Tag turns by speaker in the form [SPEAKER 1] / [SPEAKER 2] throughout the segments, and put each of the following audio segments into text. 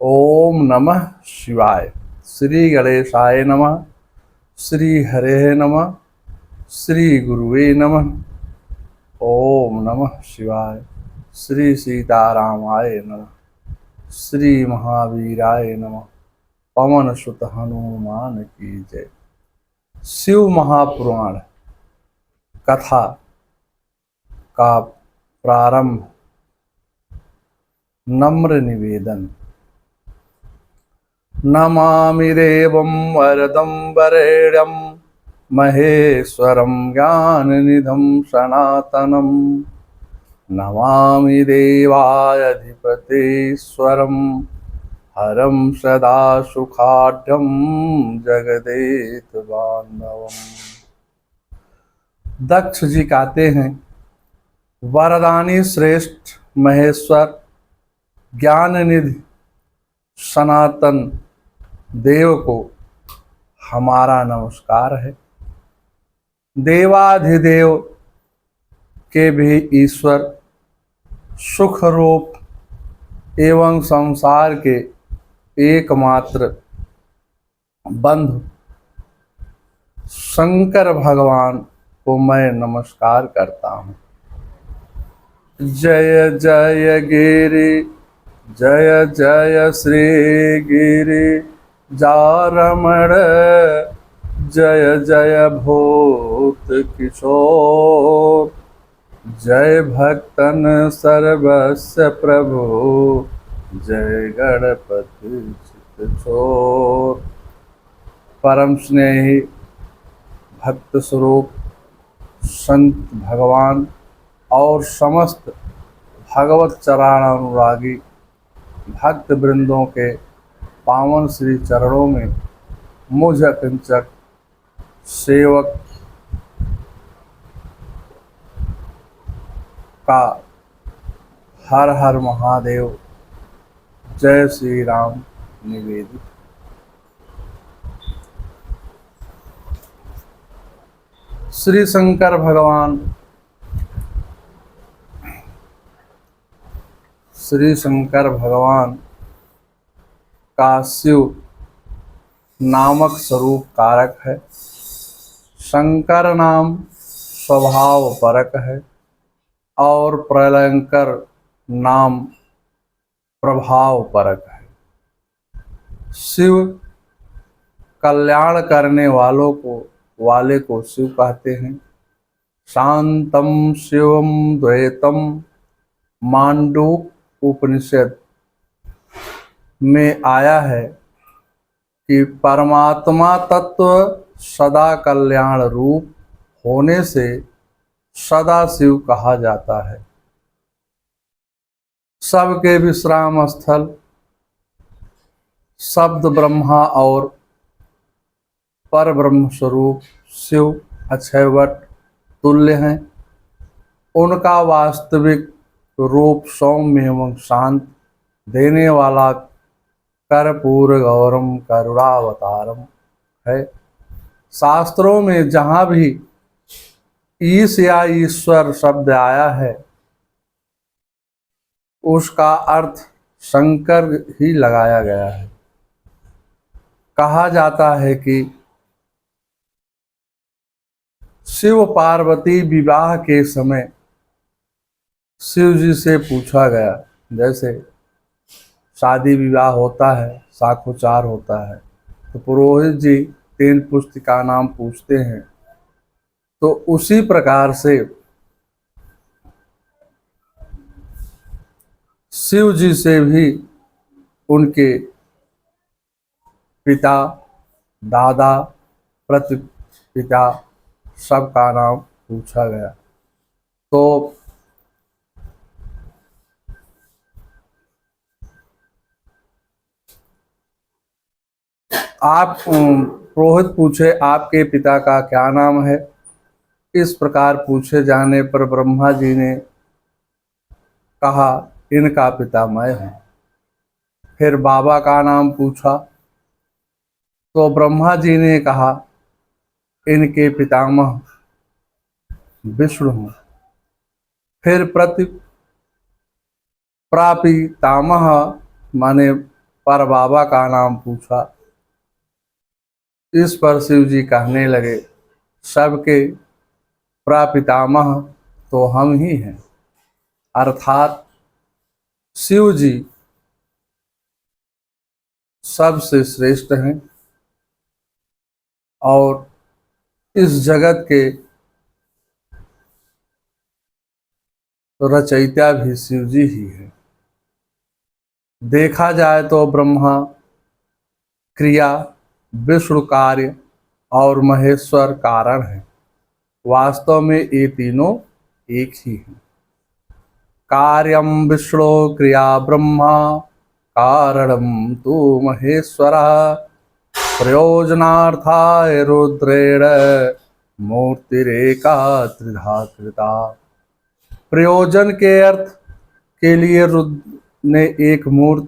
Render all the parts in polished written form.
[SPEAKER 1] ओम नमः शिवाय। श्री गणेशाय नमः। श्री हरे नमः। श्री गुरुवे नमः। ओम नमः शिवाय। श्री सीतारामाय नमः। श्री महावीराय नमः। पवन सुत हनुमान की जय। शिव महापुराण कथा का प्रारंभ। नम्र निवेदन। नमामि देवं वरदं वरेण्यं महेश्वरं ज्ञाननिधं सनातनं। नमामि देवाधिपतेश्वरं हरं सदा सुखाढ्यं जगदेकबान्धवम्। दक्ष जी कहते हैं, वरदानी श्रेष्ठ महेश्वर ज्ञान निधि सनातन देव को हमारा नमस्कार है। देवाधिदेव के भी ईश्वर, सुख रूप एवं संसार के एकमात्र बंधु शंकर भगवान को मैं नमस्कार करता हूँ। जय जय गिरि जय जय श्री गिरि जारमण। जय जय भूत किशोर। जय भक्तन सर्वस्य प्रभु। जय गणपति चित्तचोर। परम स्नेही भक्त स्वरूप संत भगवान और समस्त भगवत चरणानुरागी भक्त वृंदों के पावन श्री चरणों में मुझ अकिंचक सेवक का हर हर महादेव जय श्री राम निवेदित। श्री शंकर भगवान का शिव नामक स्वरूप कारक है। शंकर नाम स्वभाव परक है और प्रलयंकर नाम प्रभाव परक है। शिव कल्याण करने वाले को शिव कहते हैं। शांतम शिवम द्वैतम मांडूक उपनिषद में आया है कि परमात्मा तत्व सदा कल्याण रूप होने से सदा शिव कहा जाता है। सबके विश्राम स्थल शब्द ब्रह्मा और पर ब्रह्म स्वरूप शिव अक्षयवट तुल्य हैं। उनका वास्तविक रूप सौम्य एवं शांत देने वाला कर्पूर गौरम करुणावतारम है। शास्त्रों में जहाँ भी ईश या ईश्वर शब्द आया है उसका अर्थ शंकर ही लगाया गया है। कहा जाता है कि शिव पार्वती विवाह के समय शिव जी से पूछा गया, जैसे शादी विवाह होता है, साखोचार होता है, तो पुरोहित जी 3 पुष्ट का नाम पूछते हैं। तो उसी प्रकार से शिव जी से भी उनके पिता, दादा, प्रतिपिता सबका नाम पूछा गया। तो आप पुरोहित पूछे, आपके पिता का क्या नाम है? इस प्रकार पूछे जाने पर ब्रह्मा जी ने कहा, इनका पिता मैं हूँ। फिर बाबा का नाम पूछा तो ब्रह्मा जी ने कहा, इनके पितामह विष्णु हूँ। फिर प्रापितामह माने पर बाबा का नाम पूछा। इस पर शिव जी कहने लगे, सबके प्रपितामह तो हम ही हैं, अर्थात शिव जी सबसे श्रेष्ठ हैं और इस जगत के रचयिता भी शिव जी ही हैं। देखा जाए तो ब्रह्मा क्रिया, विष्णु कार्य और महेश्वर कारण है। वास्तव में ये तीनों एक ही हैं। कार्यम विष्णु क्रिया ब्रह्मा, कारणम तु महेश्वरः, प्रयोजनार्थाय रुद्रेण मूर्तिरेका त्रिधा कृता। प्रयोजन के अर्थ के लिए रुद्र ने एक मूर्ति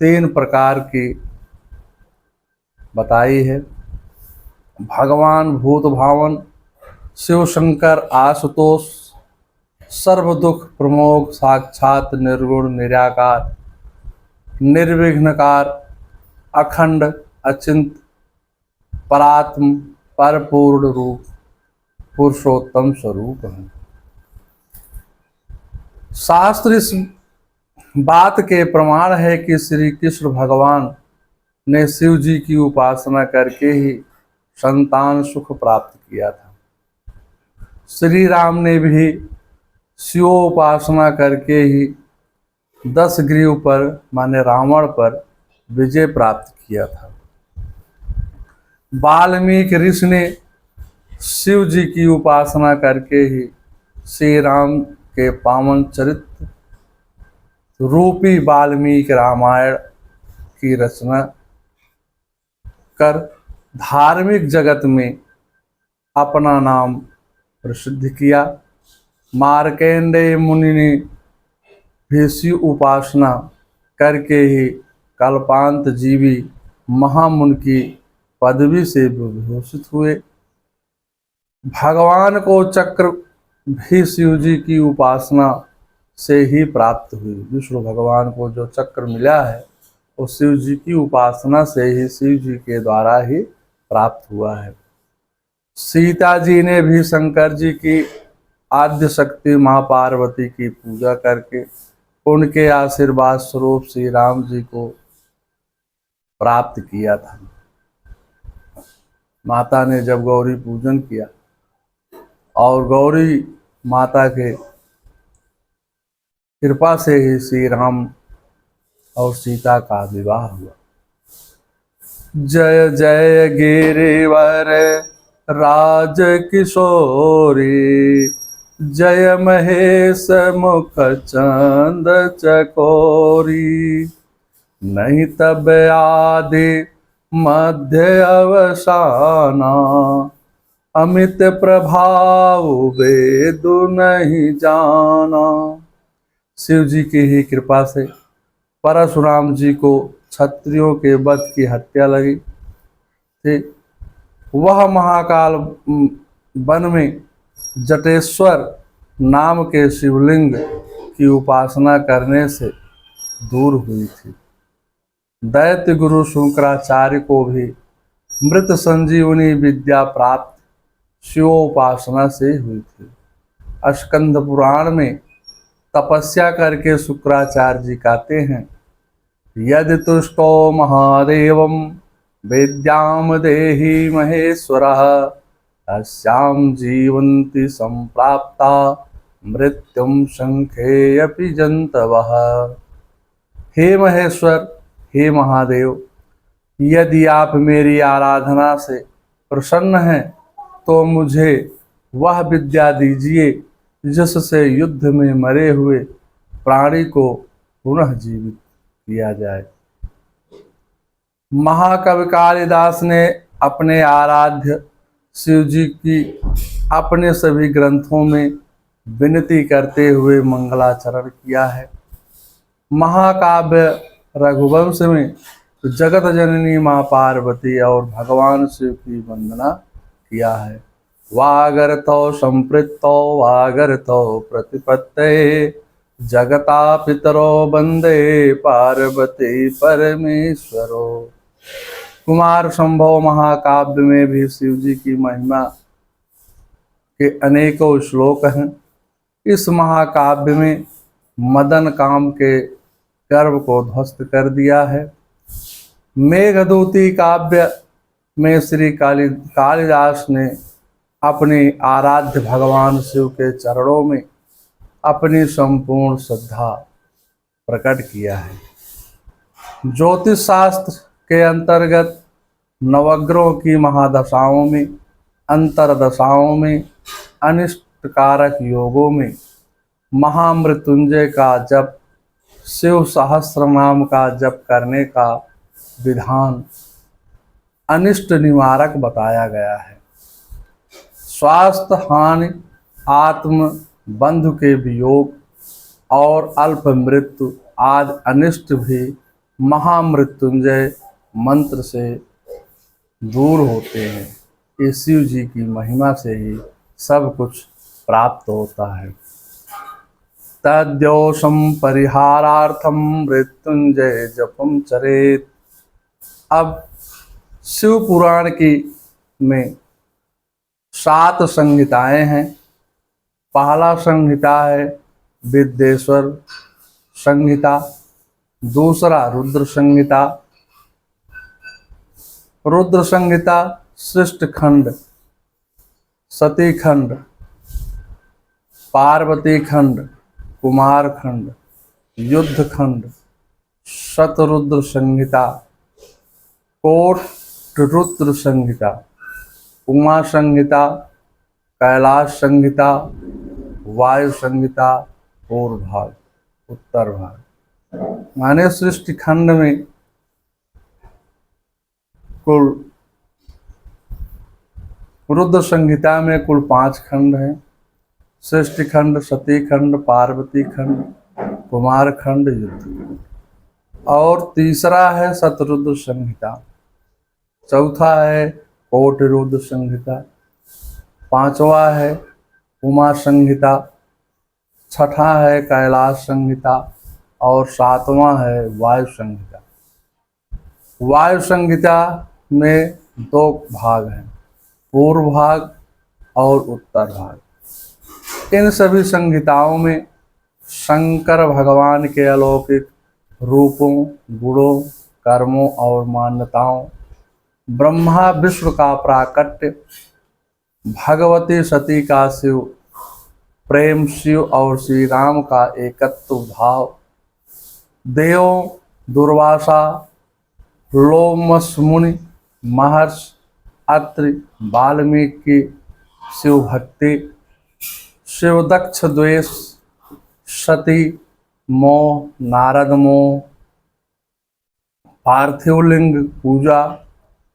[SPEAKER 1] 3 प्रकार की बताई है। भगवान भूत भावन, शिव शंकर आशुतोष, सर्व दुख प्रमोग, साक्षात निर्गुण निराकार, निर्विघ्नकार, अखंड अचिंत, परात्म परपूर्ण रूप, पुरुषोत्तम स्वरूप है। शास्त्र इस बात के प्रमाण है कि श्री कृष्ण भगवान ने शिव जी की उपासना करके ही संतान सुख प्राप्त किया था। श्री राम ने भी शिवोपासना करके ही 10 ग्रीव पर माने रावण पर विजय प्राप्त किया था। वाल्मीकि ऋषि ने शिव जी की उपासना करके ही श्री राम के पावन चरित्र रूपी वाल्मीकि रामायण की रचना कर धार्मिक जगत में अपना नाम प्रसिद्ध किया। मार्कंडेय मुनि ने भी शिव उपासना करके ही कल्पांत जीवी महामुनि की पदवी से विभूषित हुए। भगवान को चक्र भी शिव जी की उपासना से ही प्राप्त हुई। विष्णु भगवान को जो चक्र मिला है वो शिव जी की उपासना से ही, शिव जी के द्वारा ही प्राप्त हुआ है। सीता जी ने भी शंकर जी की आद्य शक्ति माँ पार्वती की पूजा करके उनके आशीर्वाद स्वरूप श्री राम जी को प्राप्त किया था। माता ने जब गौरी पूजन किया और गौरी माता के कृपा से ही श्री राम और सीता का विवाह हुआ। जय जय गिरिवर राज किशोरी, जय महेश मुख चंद चकोरी, नहीं तब आदि मध्य अवसाना, अमित प्रभाव वेदु नहीं जाना। शिव जी की ही कृपा से परशुराम जी को क्षत्रियों के वध की हत्या लगी थी। वह महाकाल वन में जटेश्वर नाम के शिवलिंग की उपासना करने से दूर हुई थी। दैत्य गुरु शुक्राचार्य को भी मृत संजीवनी विद्या प्राप्त शिवोपासना से हुई थी। स्कंद पुराण में तपस्या करके शुक्राचार्य जी कहते हैं, यदि तुष्टो महादेवम विद्याम देहि महेश्वरः, तस्यां जीवन्ति संप्राप्ता मृत्युम शंखे अपि जंतवः। हे महेश्वर, हे महादेव, यदि आप मेरी आराधना से प्रसन्न हैं तो मुझे वह विद्या दीजिए जिससे युद्ध में मरे हुए प्राणी को पुनः जीवित किया जाए। महाकवि कालिदास ने अपने आराध्य शिव जी की अपने सभी ग्रंथों में विनती करते हुए मंगलाचरण किया है। महाकाव्य रघुवंश में जगत जननी माँ पार्वती और भगवान शिव की वंदना किया है। वागर्थो संपृक्तो वागर्थो प्रतिपत्तये, जगता पितरो वंदे पार्वती परमेश्वरो। कुमार संभव महाकाव्य में भी शिव जी की महिमा के अनेकों श्लोक हैं। इस महाकाव्य में मदन काम के गर्व को ध्वस्त कर दिया है। मेघदूती काव्य में श्री कालिदास ने अपने आराध्य भगवान शिव के चरणों में अपनी संपूर्ण श्रद्धा प्रकट किया है। ज्योतिष शास्त्र के अंतर्गत नवग्रहों की महादशाओं में, अंतरदशाओं में, अनिष्टकारक योगों में महामृत्युंजय का जप, शिव सहस्त्र नाम का जप करने का विधान अनिष्ट निवारक बताया गया है। स्वास्थ्य हानि, आत्म बंधु के वियोग और अल्प मृत्यु आदि अनिष्ट भी महामृत्युंजय मंत्र से दूर होते हैं। इस शिव जी की महिमा से ही सब कुछ प्राप्त होता है। तद्योषम परिहारार्थम मृत्युंजय जपम चरेत। अब शिव पुराण की में 7 संहिताएं हैं। पहला संहिता है विद्येश्वर संहिता, दूसरा रुद्र संहिता। रुद्र संहिता सृष्ट खंड, सती खंड, पार्वती खंड, कुमार खंड, युद्ध खंड, शतरुद्र संहिता, कोट रुद्र संहिता, उमा संहिता, कैलाश संहिता, वायु संहिता, पूर्व भाग, उत्तर भाग। माने सृष्टि खंड में कुल रुद्र संहिता में कुल 5 खंड हैं। सृष्टि खंड, सती खंड, पार्वती खंड, कुमार खंड, युद्ध खंड। और तीसरा है शतरुद्र संहिता, चौथा है कोट रुद्र संहिता, पांचवा है उमा संहिता, छठा है कैलाश संहिता और 7वां है वायु संहिता। वायु संहिता में 2 भाग हैं, पूर्व भाग और उत्तर भाग। इन सभी संहिताओं में शंकर भगवान के अलौकिक रूपों, गुणों, कर्मों और मान्यताओं, ब्रह्मा विष्णु का प्राकट्य, भगवती सती का शिव प्रेम, शिव और श्री राम का एकत्व भाव, देवों दुर्वासा, लोमस मुनि, महर्षि अत्रि, वाल्मीकि शिव भक्ति, शिव दक्ष द्वेष, सती मोह, नारद मोह, पार्थिव लिंग पूजा,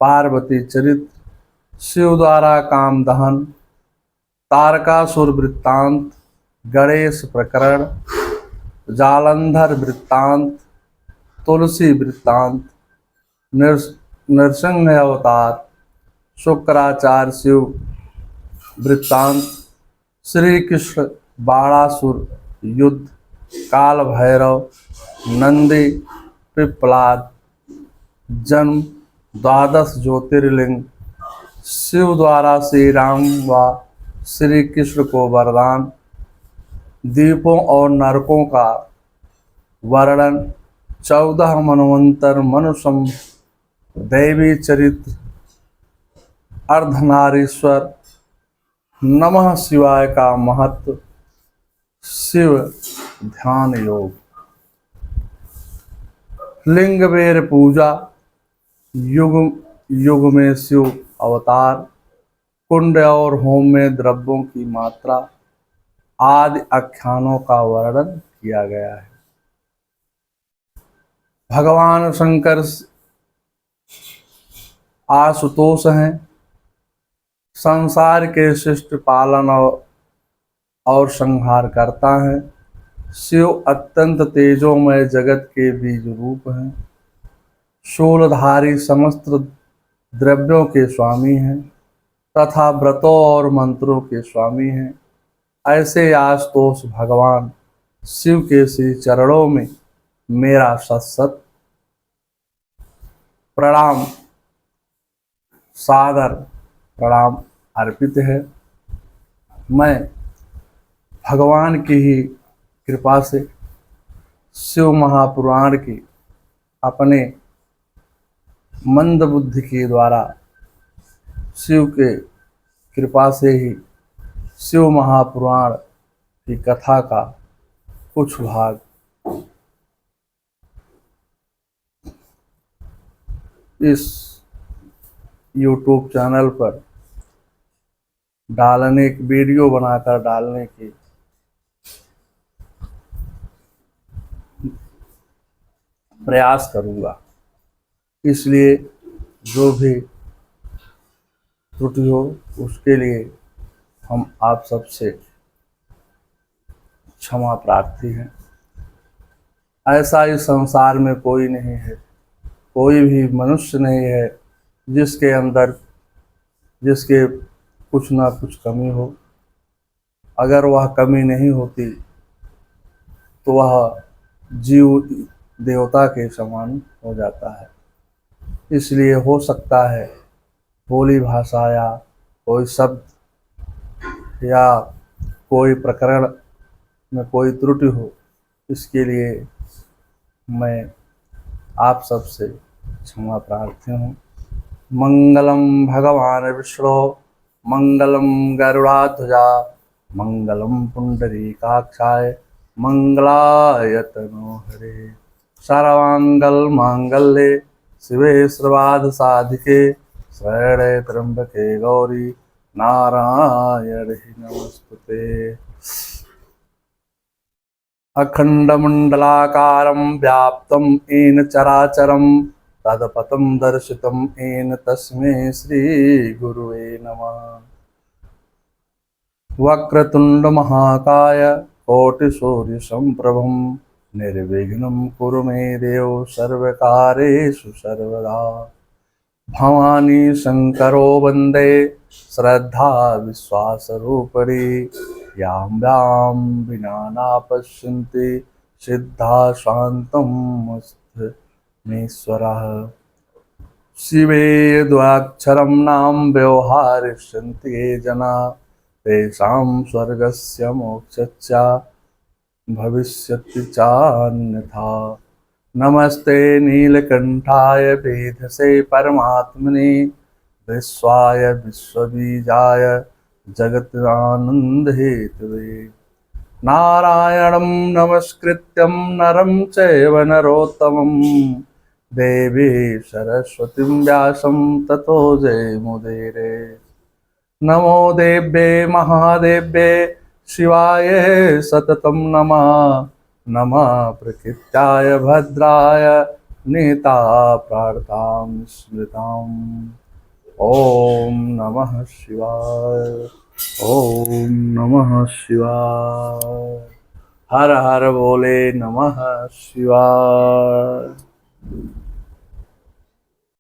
[SPEAKER 1] पार्वती चरित्र, शिव द्वारा काम दहन, तारकासुर वृत्तांत, गणेश प्रकरण, जालंधर वृत्तांत, तुलसी वृत्तांत, नरसिंह अवतार, शुक्राचार्य शिव वृत्तांत, श्री कृष्ण बाणासुर युद्ध, काल भैरव, नंदी, पिप्पलाद जन्म, 12 ज्योतिर्लिंग, शिव द्वारा श्री राम व श्री कृष्ण को वरदान, द्वीपों और नरकों का वर्णन, 14 मनवंतर, मनुसम, दैवी चरित्र, अर्धनारीश्वर, नमः शिवाय का महत्व, शिव ध्यान योग, लिंग बेर पूजा, युग युग में शिव अवतार, कुंड और होम में द्रव्यों की मात्रा आदि आख्यानों का वर्णन किया गया है। भगवान शंकर आशुतोष हैं, संसार के शिष्ट पालन और संहार करता है। शिव अत्यंत तेजोमय जगत के बीज रूप हैं, शूलधारी समस्त द्रव्यों के स्वामी हैं तथा व्रतों और मंत्रों के स्वामी हैं। ऐसे आशुतोष भगवान शिव के श्री चरणों में मेरा सत सत प्रणाम, सादर प्रणाम अर्पित है। मैं भगवान की ही कृपा से शिव महापुराण की अपने मंद बुद्धि के द्वारा शिव के कृपा से ही शिव महापुराण की कथा का कुछ भाग इस YouTube चैनल पर डालने की, वीडियो बनाकर डालने की प्रयास करूंगा। इसलिए जो भी त्रुटि हो उसके लिए हम आप सबसे क्षमा प्रार्थी हैं। ऐसा इस संसार में कोई नहीं है, कोई भी मनुष्य नहीं है जिसके अंदर जिसके कुछ ना कुछ कमी हो। अगर वह कमी नहीं होती तो वह जीव देवता के समान हो जाता है। इसलिए हो सकता है बोली भाषा या कोई शब्द या कोई प्रकरण में कोई त्रुटि हो, इसके लिए मैं आप सबसे क्षमा प्रार्थी हूँ। मंगलम भगवान विष्णु, मंगलम गरुड़ाध्वजा, मंगलम पुंडरीकाक्षाय, मंगलाय तनोहरे। सर्वांगल मांगल्ये शिवे सर्वार्थ साधिके, शरण्ये त्र्यंबके गौरी नारायणी नमस्तुते। अखंडमंडलाकारं व्याप्तं येन चराचरं तत्पदं दर्शितं येन तस्मै श्रीगुरुवे नमः। वक्रतुंड महाकाय कोटिसूर्यसम्प्रभं निर्विघ्नं कुरु मे देव सर्वकार्येषु सर्वदा। भवानी शंकरो वंदे श्रद्धा विश्वासरूपिणी, यां व्यां विना न पश्यन्ति सिद्धा शान्तमस्मीश्वरः। शिवे द्वाक्षरं नाम व्यवहारिष्यन्ति ये जना, तेषां स्वर्गस्य मोक्षस्य भविष्यति चान्यथा। नमस्ते नीलकंठाय वेधसे परमात्मने, विश्वाय विश्वबीजाय जगदानंद हेतवे। नारायणं नमस्कृत्यं नरं चैव नरोत्तमं, देवी सरस्वतीं व्यासं ततो जयमुदीरये। नमो देव्ये महादेव्ये शिवाय सततं नमः। नमः प्रकृत्याय भद्राय नीता प्रार्थां स्मृताम्। ओम नमः शिवाय, ओम नमः शिवाय। हर हर बोले नमः शिवाय।